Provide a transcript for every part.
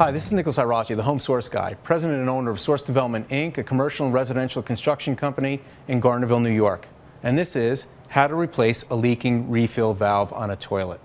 Hi, this is Nicholas Irachi, the Home Source Guy, president and owner of Source Development, Inc., a commercial and residential construction company in Garnerville, New York. And this is how to replace a leaking refill valve on a toilet.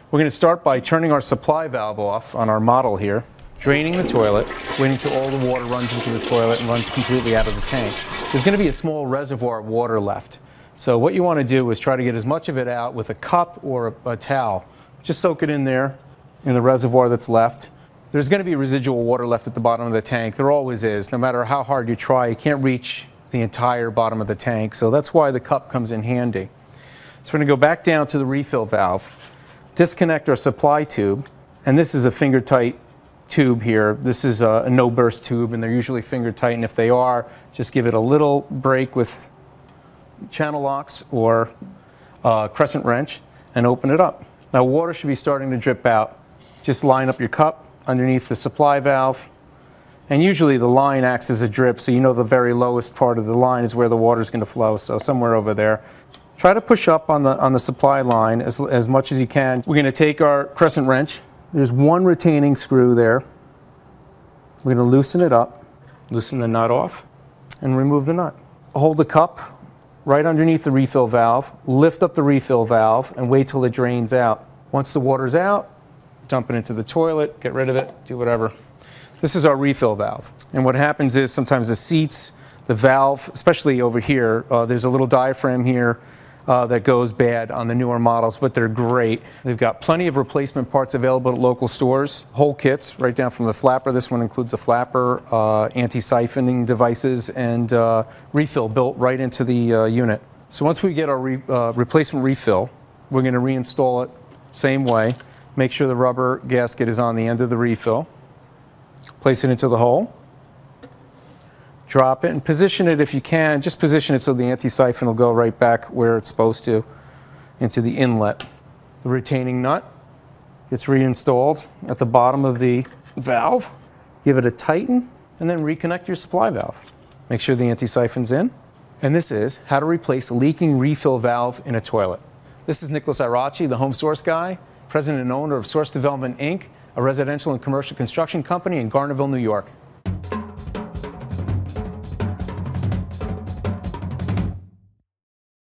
We're going to start by turning our supply valve off on our model here, draining the toilet, waiting until all the water runs into the toilet and runs completely out of the tank. There's going to be a small reservoir of water left. So what you want to do is try to get as much of it out with a cup or a towel. Just soak it in there, in the reservoir that's left. There's going to be residual water left at the bottom of the tank. There always is. No matter how hard you try, you can't reach the entire bottom of the tank. So that's why the cup comes in handy. So we're going to go back down to the refill valve, disconnect our supply tube, and this is a finger tight tube here. This is a no burst tube, and they're usually finger tight, and if they are, just give it a little break with channel locks or crescent wrench and open it up. Now water should be starting to drip out. Just line up your cup underneath the supply valve, and usually the line acts as a drip, so you know the very lowest part of the line is where the water is going to flow, so somewhere over there. Try to push up on the supply line as much as you can. We're going to take our crescent wrench. There's one retaining screw there. We're going to loosen it up, loosen the nut off, and remove the nut. Hold the cup right underneath the refill valve, lift up the refill valve, and wait till it drains out. Once the water's out, dump it into the toilet, get rid of it, do whatever. This is our refill valve. And what happens is sometimes the seats, the valve, especially over here, there's a little diaphragm here that goes bad on the newer models, but they're great. They've got plenty of replacement parts available at local stores, whole kits right down from the flapper. This one includes a flapper, anti-siphoning devices, and refill built right into the unit. So once we get our replacement refill, we're going to reinstall it same way. Make sure the rubber gasket is on the end of the refill. Place it into the hole. Drop it and position it if you can. Just position it so the anti-siphon will go right back where it's supposed to, into the inlet. The retaining nut gets reinstalled at the bottom of the valve. Give it a tighten and then reconnect your supply valve. Make sure the anti-siphon's in. And this is how to replace a leaking refill valve in a toilet. This is Nicholas Irachi, the Home Source Guy, president and owner of Source Development, Inc., a residential and commercial construction company in Garnerville, New York.